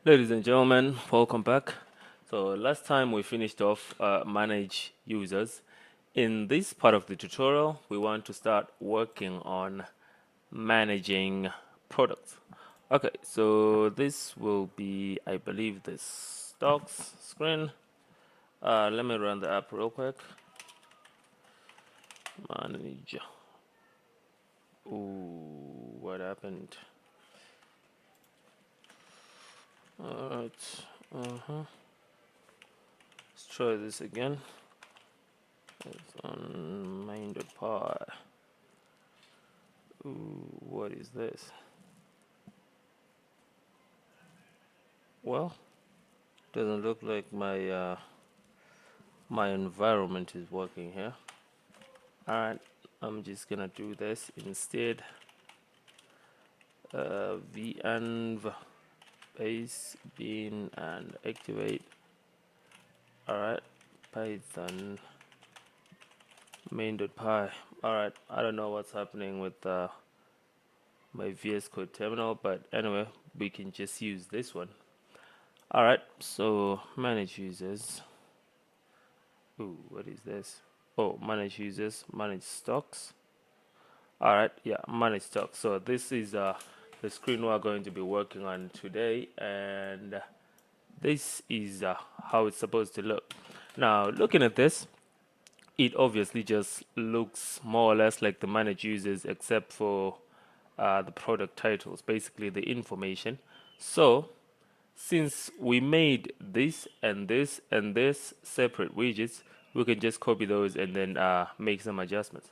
Ladies and gentlemen, welcome back. So last time we finished off manage users. In this part of the tutorial, we want to start working on managing products. Okay, so this will be, I believe, this stocks screen. Let me run the app real quick. Manage. Ooh, what happened? Alright. Let's try this again. It's on main.py. Ooh, what is this? Well, doesn't look like my environment is working here. Alright, I'm just gonna do this instead. Venv base bin and activate. Alright, Python main.py. Alright, I don't know what's happening with my VS Code terminal, but anyway, we can just use this one. Alright, so manage users. Ooh, what is this? Oh, manage users, manage stocks. Alright, yeah, manage stocks. So this is the screen we're going to be working on today, and this is how it's supposed to look. Now, looking at this, it obviously just looks more or less like the manage users, except for the product titles, basically the information. So since we made this and this and this separate widgets, we can just copy those and then make some adjustments.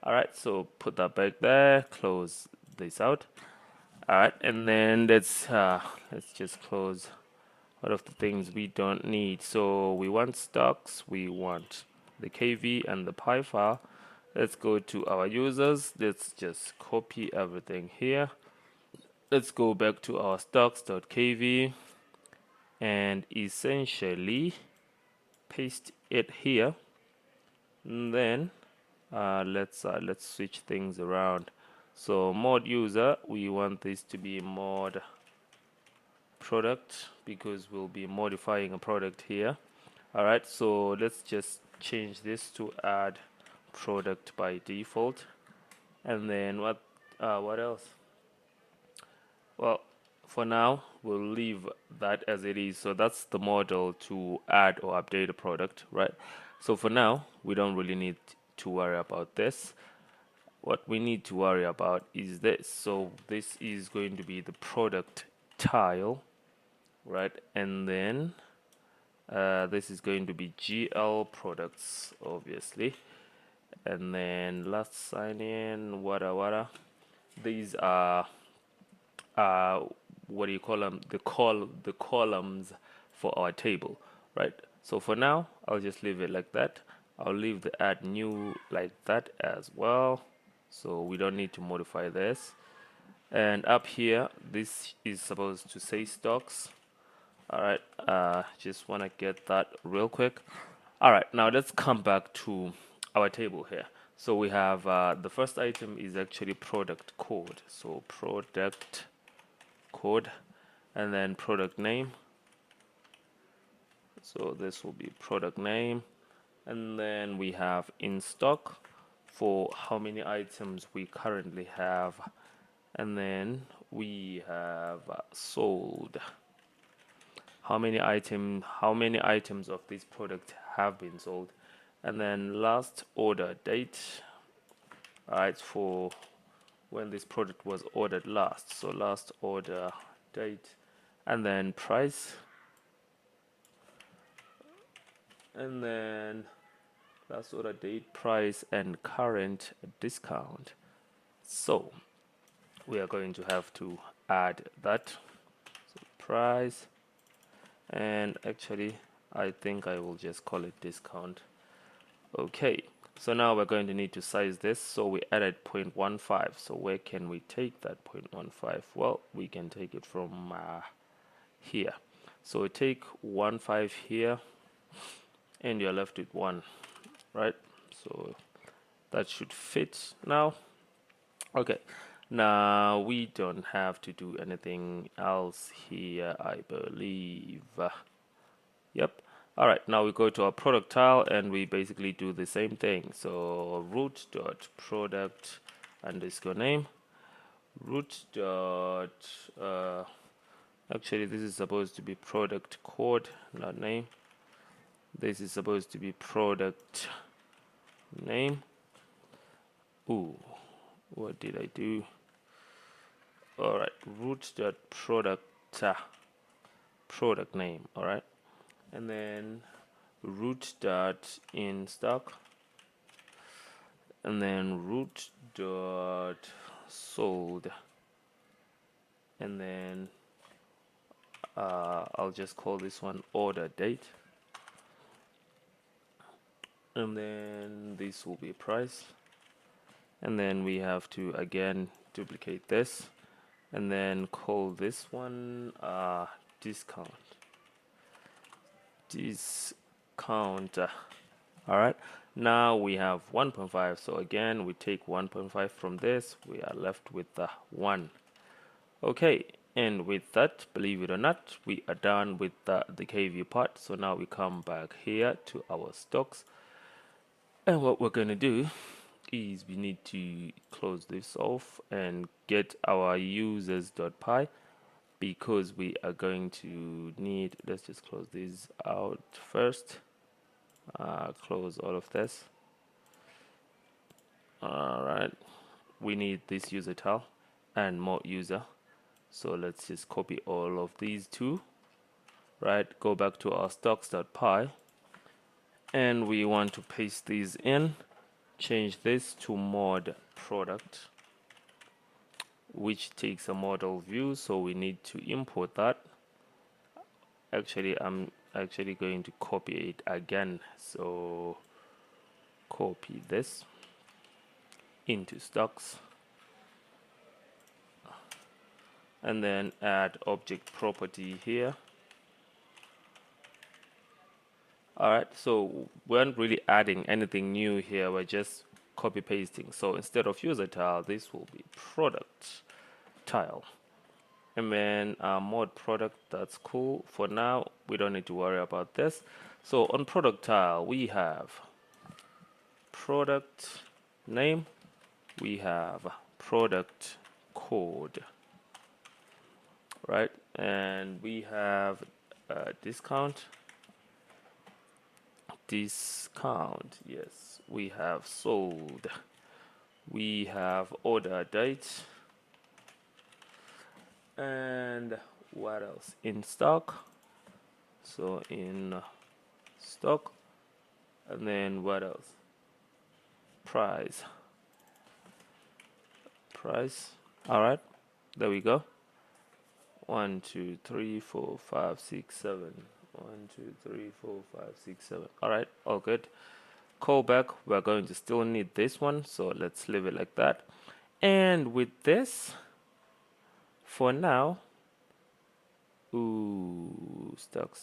Alright, so put that back there, close this out. Alright, and then let's just close all of the things we don't need. So we want stocks, we want the KV and the PI file. Let's go to our users. Let's just copy everything here. Let's go back to our stocks.kv and essentially paste it here. And then let's switch things around. So mod user, we want this to be mod product because we'll be modifying a product here. Alright, so let's just change this to add product by default. And then what else? Well, for now we'll leave that as it is. So that's the model to add or update a product, right? So for now we don't really need to worry about this. What we need to worry about is this. So this is going to be the product tile, right? And then this is going to be GL products, obviously. And then let's sign in, wada. These are what do you call them? The columns for our table, right? So for now, I'll just leave it like that. I'll leave the add new like that as well. So we don't need to modify this. And up here, this is supposed to say stocks. All right, just want to get that real quick. All right, now let's come back to our table here. So we have the first item is actually product code. So product code and then product name. So this will be product name. And then we have in stock for how many items we currently have. And then we have sold. How many items of this product have been sold. And then last order date. Alright, for when this product was ordered last. So last order date. And then price. And then last order date, price, and current discount. So we are going to have to add that. So price, and actually I think I will just call it discount. Okay, so now we're going to need to size this. So we added 0.15. So where can we take that 0.15? Well, we can take it from here. So take 1.5 here, and you're left with 1, right? So that should fit now. Okay, Now we don't have to do anything else here, I believe. Yep. All right, now we go to our product tile and we basically do the same thing. So root dot product underscore name, root dot actually this is supposed to be product code, not name. This is supposed to be product name. Ooh, what did I do? All right, root dot product product name. All right, and then root dot in stock, and then root dot sold, and then I'll just call this one order date, and then this will be price, and then we have to again duplicate this and then call this one discount. All right, now we have 1.5, so again we take 1.5 from this, we are left with 1. Okay, and with that, believe it or not, we are done with the Kivy part. So now we come back here to our stocks, and what we're going to do is we need to close this off and get our users.py, because we are going to need, let's just close this out first, close all of this. All right, we need this user tile and more user, so let's just copy all of these two, right? Go back to our stocks.py and we want to paste these in, change this to mod product, which takes a model view, so we need to import that. Actually, I'm actually going to copy it again, so copy this into stocks and then add object property here. Alright, so we aren't really adding anything new here, we're just copy pasting. So instead of user tile, this will be product tile, and then mod product. That's cool. For now we don't need to worry about this. So on product tile we have product name, we have product code, right? And we have discount, yes. We have sold, we have order date, and what else? In stock, so in stock, and then what else? Price. All right, there we go. 1 2 3 4 5 6 7. 1 2 3 4 5 6 7. All right, all good. Callback, we're going to still need this one, so let's leave it like that. And with this, for now, stuck.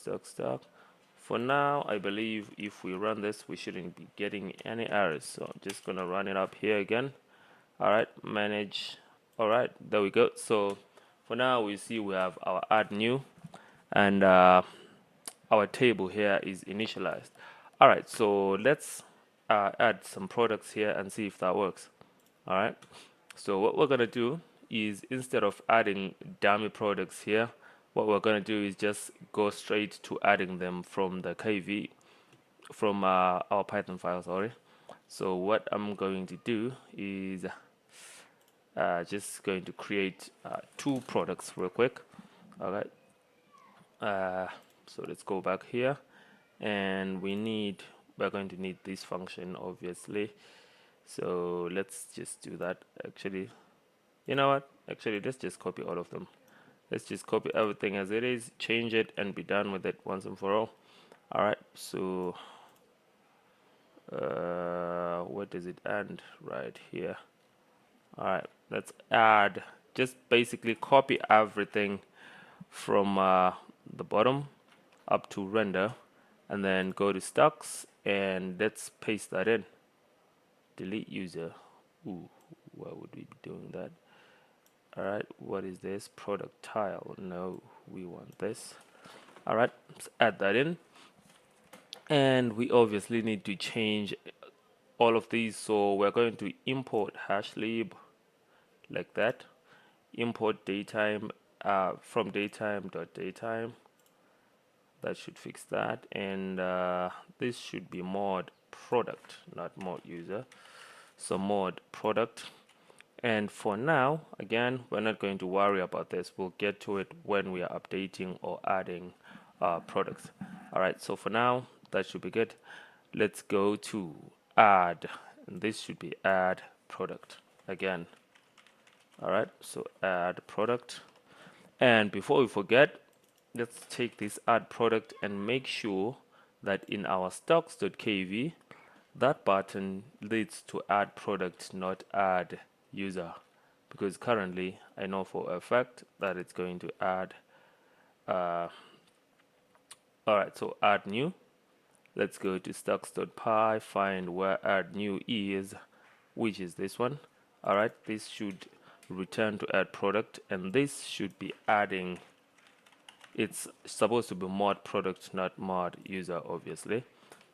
For now, I believe if we run this, we shouldn't be getting any errors. So I'm just gonna run it up here again. All right, manage. All right, there we go. So for now, we see we have our add new, and our table here is initialized. All right, so let's add some products here and see if that works. All right, so what we're gonna do is, instead of adding dummy products here, what we're gonna do is just go straight to adding them from the Kivy, from our Python file, sorry. So what I'm going to do is just going to create 2 products real quick. All right, so let's go back here, and we're going to need this function, obviously. So let's just do that. Actually, you know what? Actually, let's just copy all of them. Let's just copy everything as it is, change it, and be done with it once and for all. All right, so where does it end? Right here. All right, let's add, just basically copy everything from the bottom up to render, and then go to stocks and let's paste that in. Delete user. Ooh, why would we be doing that? All right, what is this? Product tile. No, we want this. All right, let's add that in. And we obviously need to change all of these, so we're going to import hashlib like that. Import datetime from datetime.datetime. That should fix that. And this should be mod product, not mod user. So mod product. And for now, again, we're not going to worry about this. We'll get to it when we are updating or adding products. All right, so for now, that should be good. Let's go to add, and this should be add product again. All right, so add product. And before we forget, let's take this add product and make sure that in our stocks.kv, that button leads to add product, not add user, because currently I know for a fact that it's going to add all right, so add new. Let's go to stocks.py, find where add new is, which is this one. All right, this should return to add product, and this should be adding, it's supposed to be mod product, not mod user, obviously.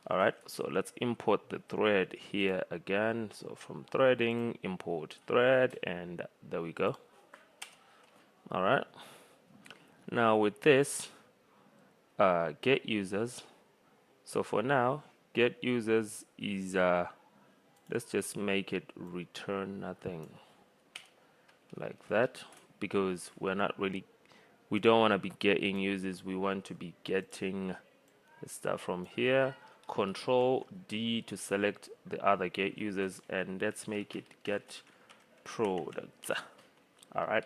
All right, so let's import the thread here again. So from threading, import thread, and there we go. All right, now with this, get users. So for now, get users is let's just make it return nothing like that, because we're not really, we don't want to be getting users, we want to be getting the stuff from here. Control D to select the other get users, and let's make it get products. All right,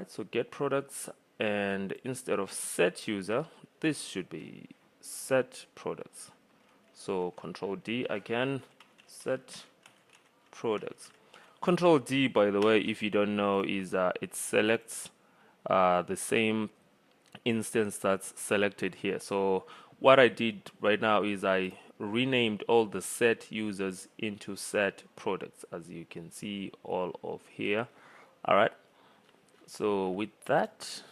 so get products, and instead of set user, this should be set products. So Control D again, set products. Control D, by the way, if you don't know, is it selects the same instance that's selected here. So what I did right now is I renamed all the set users into set products, as you can see all of here. All right, so with that,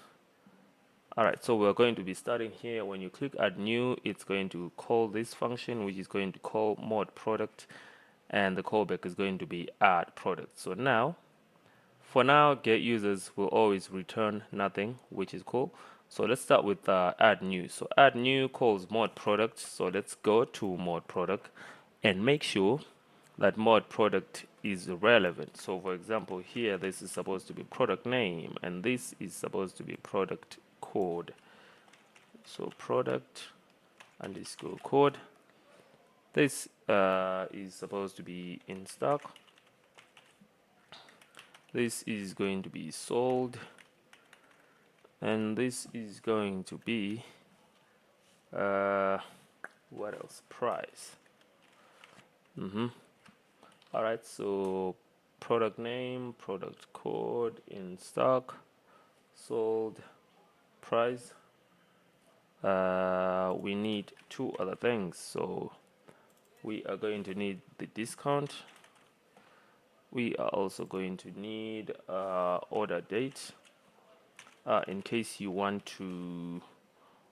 all right, so we're going to be starting here. When you click add new, it's going to call this function, which is going to call mod product, and the callback is going to be add product. So now, for now, get users will always return nothing, which is cool. So let's start with add new. So add new calls mod product. So let's go to mod product and make sure that mod product is relevant. So for example, here this is supposed to be product name, and this is supposed to be product code. So product underscore code. This is supposed to be in stock. This is going to be sold, and this is going to be what else? Price. All right, so product name, product code, in stock, sold, price. We need two other things. So we are going to need the discount. We are also going to need order date, in case you want to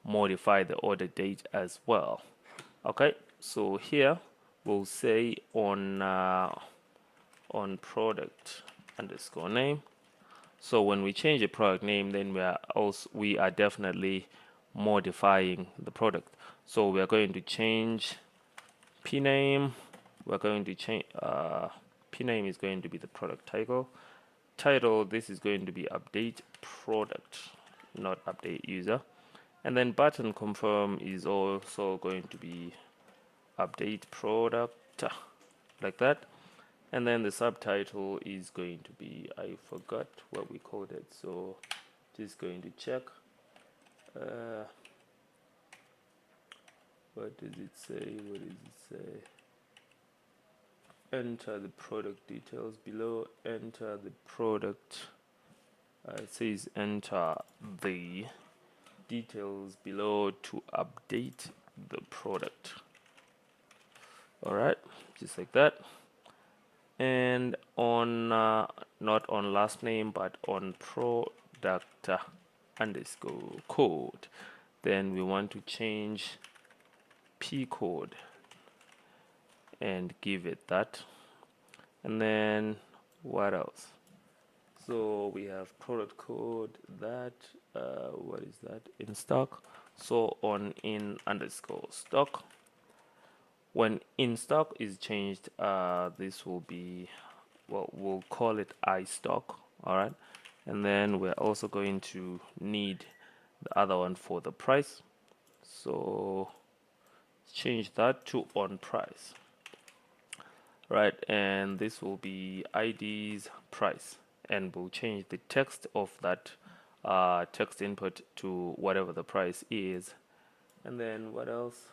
modify the order date as well. Okay, so here we'll say on product underscore name. So when we change the product name, then we are definitely modifying the product. So we are going to change p name. We're going to change p name is going to be the product title. This is going to be update product, not update user. And then button confirm is also going to be update product, like that. And then the subtitle is going to be, I forgot what we called it, so just going to check. What does it say? Enter the product details below. Enter the product. It says enter the details below to update the product. All right, just like that. and on not on last name but on product underscore code, then we want to change p code and give it that. And then what else? So we have product code that what is that, in stock. So on in underscore stock, when in stock is changed, this will be, well, we'll call it iStock. All right, and then we're also going to need the other one for the price, so change that to on price, right? And this will be ID's price, and we'll change the text of that text input to whatever the price is. And then what else?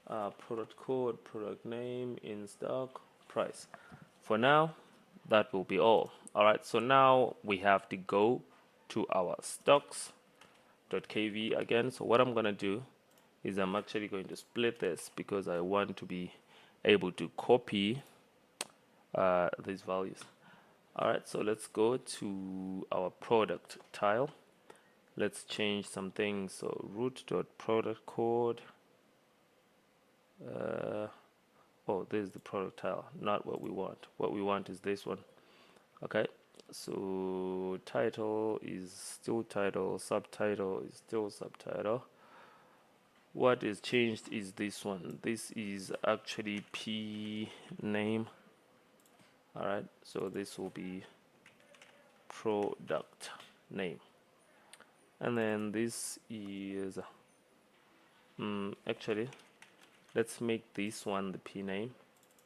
Product code, product name, in stock, price. For now, that will be all. All right, so now we have to go to our stocks.kv again. So what I'm gonna do is I'm actually going to split this because I want to be able to copy these values. All right, so let's go to our product tile. Let's change some things. So root.product code. Oh, this is the product tile, not what we want. What we want is this one. Okay, so title is still title, subtitle is still subtitle. What is changed is this one. This is actually p name. All right, so this will be product name, and then this is actually, let's make this one the p name.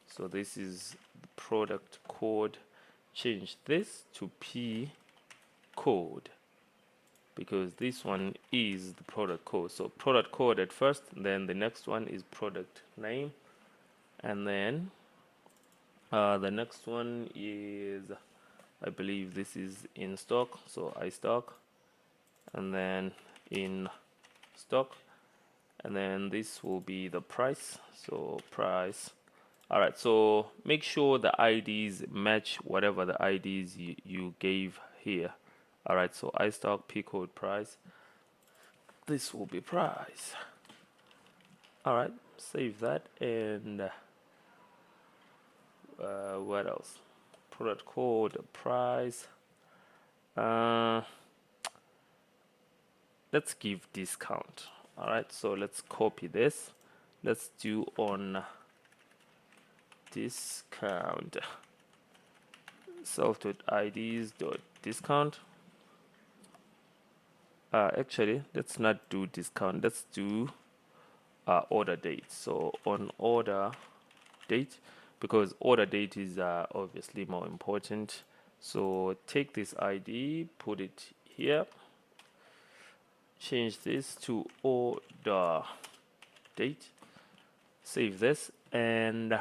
So this is the product code. Change this to p code because this one is the product code. So product code at first, then the next one is product name, and then the next one is, I believe this is in stock, so iStock, and then in stock, and then this will be the price, so price. All right, so make sure the IDs match whatever the IDs you gave here. All right, so iStock p code price, this will be price. All right, save that. And what else? Product code price. Let's give discount. All right, so let's copy this. Let's do on discount self.ids.discount. Actually, let's not do discount. Let's do order date. So on order date, because order date is obviously more important. So take this ID, put it here, change this to order date, save this, and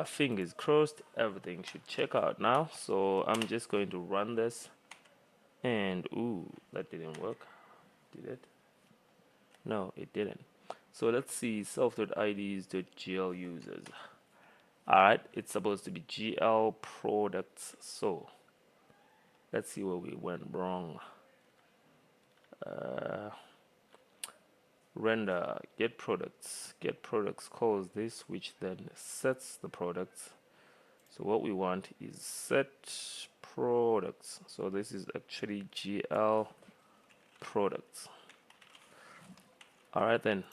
fingers crossed, everything should check out now. So I'm just going to run this, and ooh, that didn't work. Did it? No, it didn't. So let's see, self.ids.gl users. All right, it's supposed to be GL products. So let's see where we went wrong. Render get products calls this, which then sets the products. So what we want is set products. So this is actually GL products. All right, then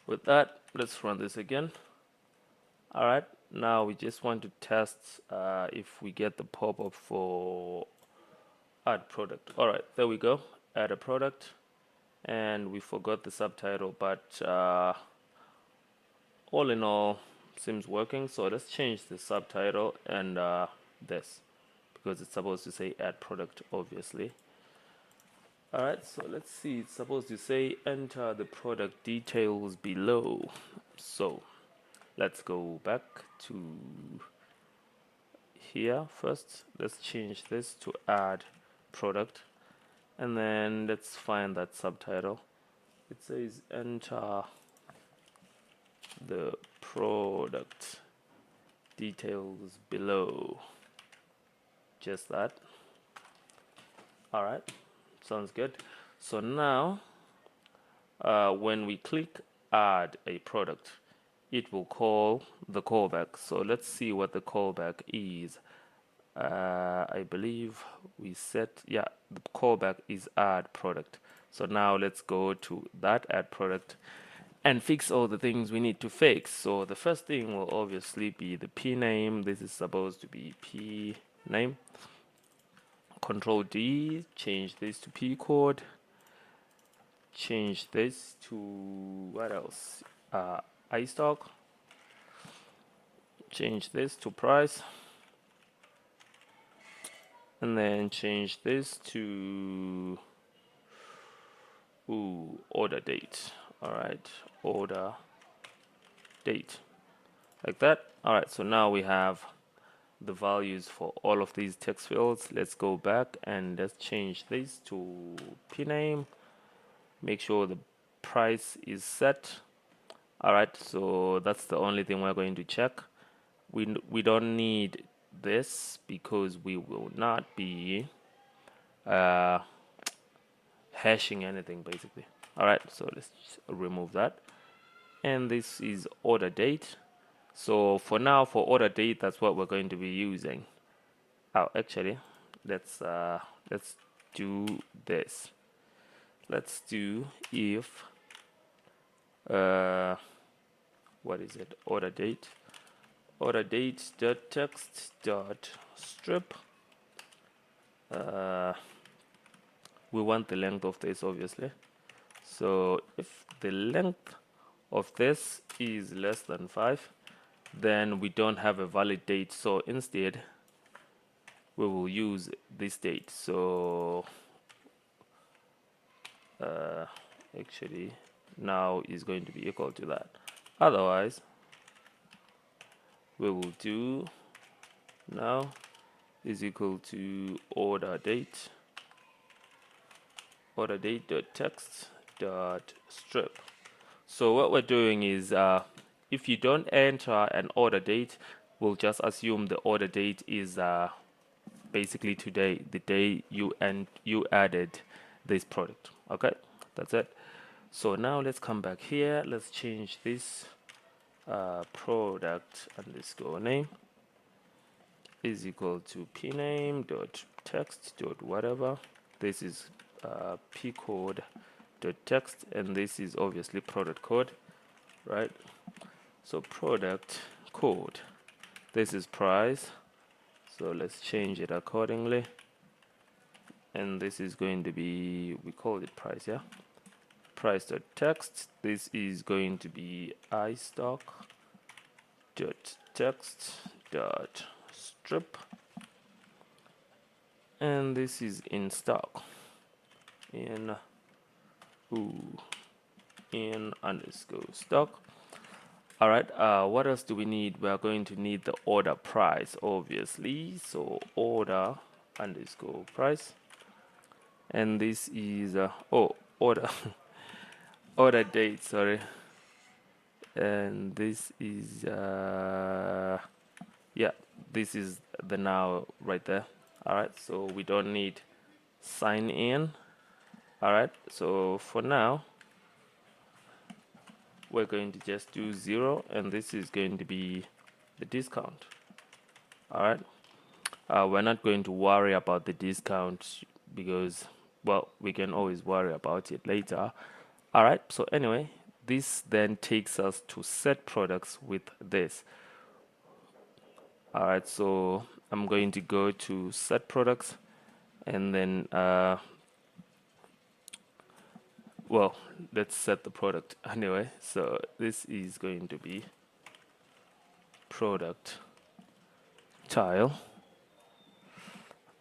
with that, let's run this again. All right, now we just want to test if we get the pop-up for add product. All right, there we go, add a product, and we forgot the subtitle, but all in all seems working. So let's change the subtitle and this, because it's supposed to say add product, obviously. All right, so let's see, it's supposed to say enter the product details below. So let's go back to here first. Let's change this to add product, and then let's find that subtitle. It says enter the product details below. Just that. All right, sounds good. So now when we click add a product, it will call the callback. So let's see what the callback is. I believe we set, yeah, the callback is add product. So now let's go to that add product and fix all the things we need to fix. So the first thing will obviously be the p name. This is supposed to be p name. Control D, change this to p code. Change this to what else? iStock. Change this to price. And then change this to order date. All right, order date, like that. All right, so now we have the values for all of these text fields. Let's go back and let's change this to p name. Make sure the price is set. All right, so that's the only thing we're going to check. We don't need this because we will not be hashing anything basically. All right, so let's remove that. And this is order date. So for now, for order date, that's what we're going to be using. Oh, actually, let's do this. Let's do if what is it? Order date dot text dot strip. We want the length of this, obviously. So if the length of this is less than 5, then we don't have a valid date. So instead, we will use this date. So actually now is going to be equal to that. Otherwise, we will do now is equal to order date dot text dot strip. So what we're doing is if you don't enter an order date, we'll just assume the order date is basically today, the day you added this product. Okay, that's it. So now let's come back here. Let's change this product underscore name is equal to pname dot text dot whatever. This is p code dot text, and this is obviously product code, right? So product code, this is price, so let's change it accordingly. And this is going to be, we call it price, yeah, price dot text. This is going to be iStock dot text dot strip, and this is in stock in underscore stock. All right, what else do we need? We are going to need the order price, obviously. So order underscore price, and this is order order date, sorry, and this is yeah, this is the now right there. All right, so we don't need sign in. All right, so for now we're going to just do 0, and this is going to be the discount. All right, we're not going to worry about the discount because, well, we can always worry about it later. All right, so anyway, this then takes us to set products with this. All right, so I'm going to go to set products, and then well, let's set the product anyway. So this is going to be product tile.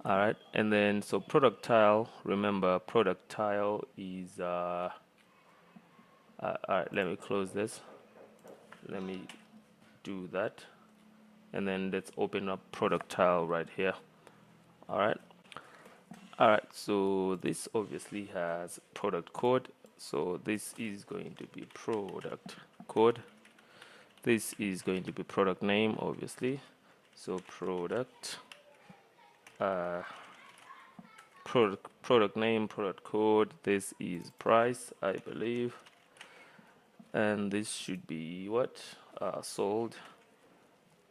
All right, and then so product tile, remember product tile is all right, let me close this, let me do that, and then let's open up product tile right here. All right, so this obviously has product code, so this is going to be product code This is going to be product name, obviously. So product, product name, product code. This is price, I believe, and this should be what, sold,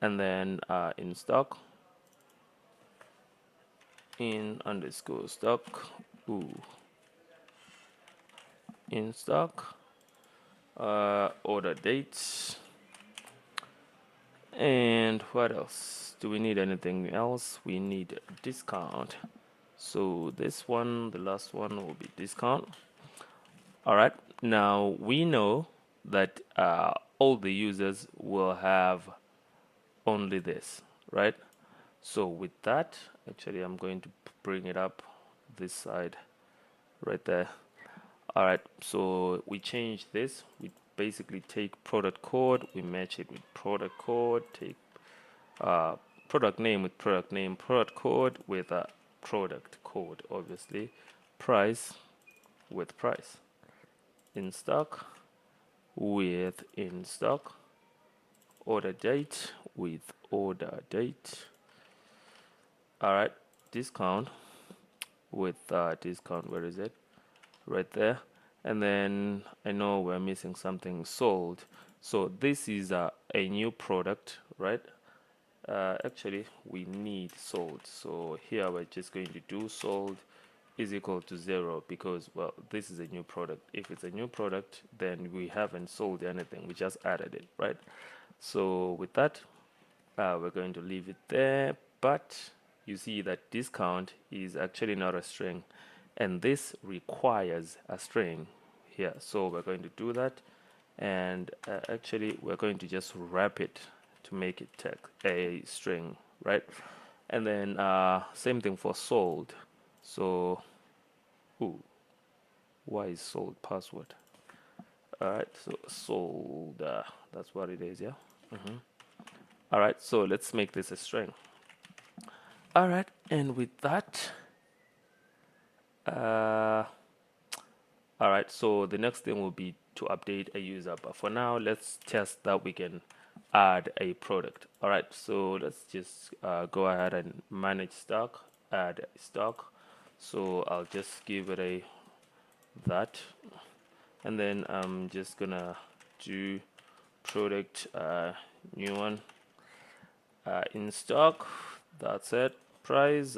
and then in stock, in underscore stock. In stock, order date, and what else? Do we need anything else? We need discount. So this one, the last one, will be discount. All right, now we know that all the users will have only this, right? So with that, actually I'm going to bring it up this side right there. All right, so we change this. We basically take product code, we match it with product code, take product name with product name, product code with a product code, obviously, price with price, in stock with in stock, order date with order date. All right, discount with discount. Where is it? Right there. And then I know we're missing something, sold. So this is a new product, right? Actually, we need sold. So here we're just going to do sold is equal to 0 because, well, this is a new product. If it's a new product, then we haven't sold anything. We just added it, right? So with that, we're going to leave it there. But you see that discount is actually not a string, and this requires a string here. So we're going to do that, and actually we're going to just wrap it to make it a string, right? And then same thing for sold. So why is sold password? All right, so sold, that's what it is, yeah. All right, so let's make this a string. All right, and with that, all right, so the next thing will be to update a user, but for now let's test that we can add a product. All right, so let's just go ahead and manage stock, add stock. So I'll just give it a that, and then I'm just gonna do product, new one, in stock. That's it. Price,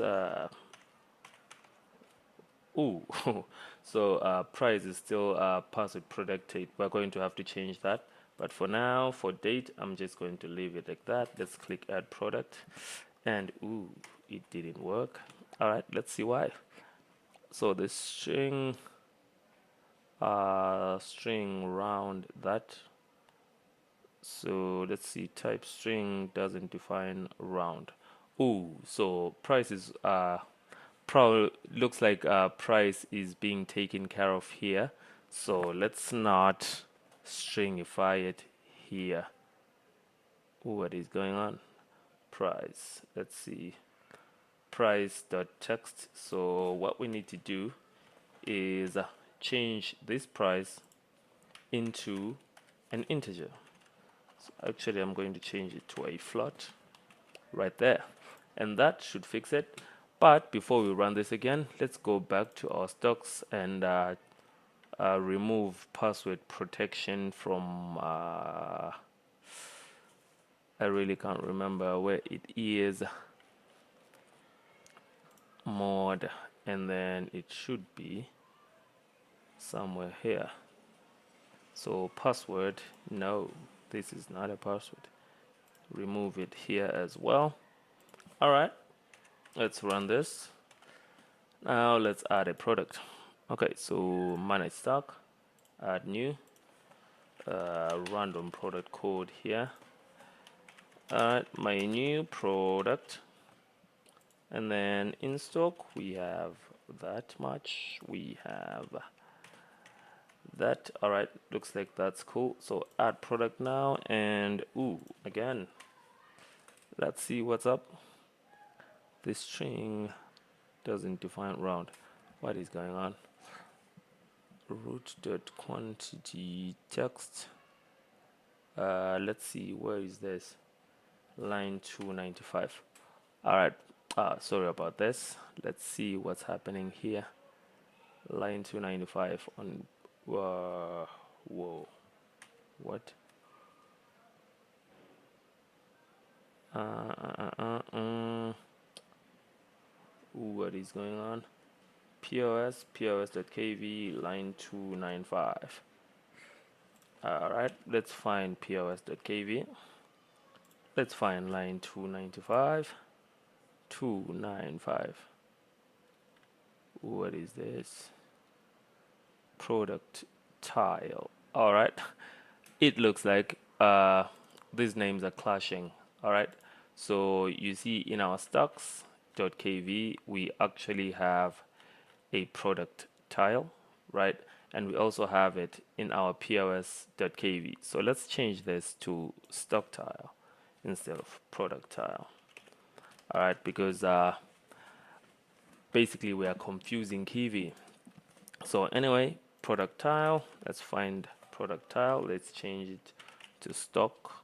so price is still password protected. We're going to have to change that, but for now, for date, I'm just going to leave it like that. Let's click add product, and it didn't work. All right, let's see why. So the string round that. So let's see, type string doesn't define round. So price is probably looks like price is being taken care of here. So let's not stringify it here. What is going on? Price. Let's see. Price.text. So what we need to do is change this price into an integer. So actually, I'm going to change it to a float right there, and that should fix it. But before we run this again, let's go back to our stocks and remove password protection from I really can't remember where it is, mod, and then it should be somewhere here. So password, no, this is not a password. Remove it here as well. All right, let's run this. Now let's add a product. Okay, so manage stock, add new, random product code here. Alright, my new product, and then in stock we have that much, we have that. Alright, looks like that's cool. So add product now, and again, let's see what's up. This string doesn't define round. What is going on? Root.quantity text. let's see, where is this? Line 295. All right, sorry about this. Let's see what's happening here. Line 295 on, whoa, what? What is going on? POS.kv line 295. Alright, let's find POS.kv. Let's find line 295. 295. What is this? Product tile. Alright, it looks like these names are clashing. Alright, so you see in our stocks.kv we actually have a product tile, right? And we also have it in our POS.kv. So let's change this to stock tile instead of product tile. All right, because basically we are confusing Kivy. So anyway, product tile, let's find product tile. Let's change it to stock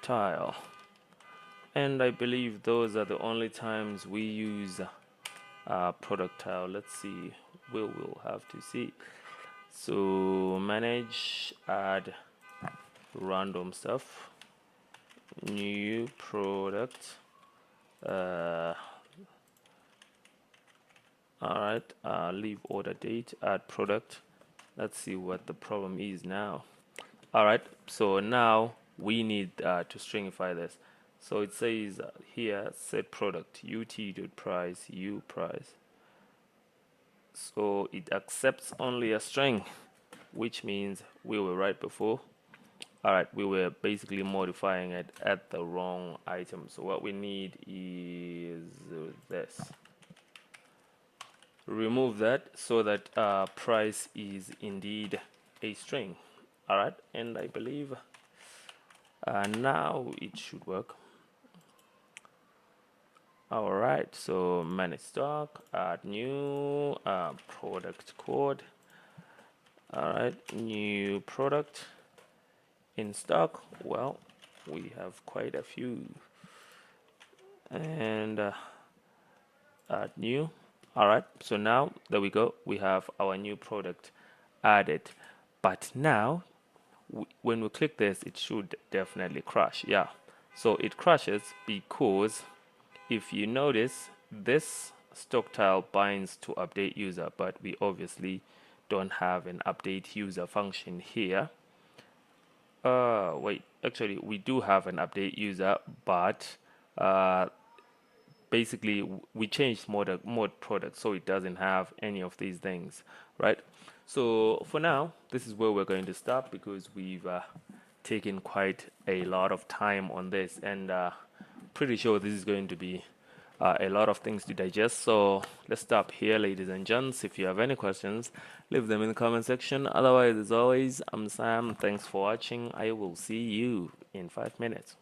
tile. And I believe those are the only times we use product tile. Let's see, we'll have to see. So manage, add random stuff, new product. All right, leave order date, add product. Let's see what the problem is now. All right, so now we need to stringify this. So it says here set product ut.price u price. So it accepts only a string, which means we were right before. All right, we were basically modifying it at the wrong item. So what we need is this. Remove that so that price is indeed a string. All right, and I believe now it should work. All right, so manage stock, add new product code. All right, new product in stock. Well, we have quite a few. And add new. All right, so now there we go. We have our new product added. But now, when we click this, it should definitely crash. Yeah, so it crashes because if you notice, this stock tile binds to update user, but we obviously don't have an update user function here. Wait, actually we do have an update user, but basically we changed mode product, so it doesn't have any of these things, right? So for now, this is where we're going to stop because we've taken quite a lot of time on this, and pretty sure this is going to be a lot of things to digest. So let's stop here, ladies and gents. If you have any questions, leave them in the comment section. Otherwise, as always, I'm Sam. Thanks for watching. I will see you in 5 minutes.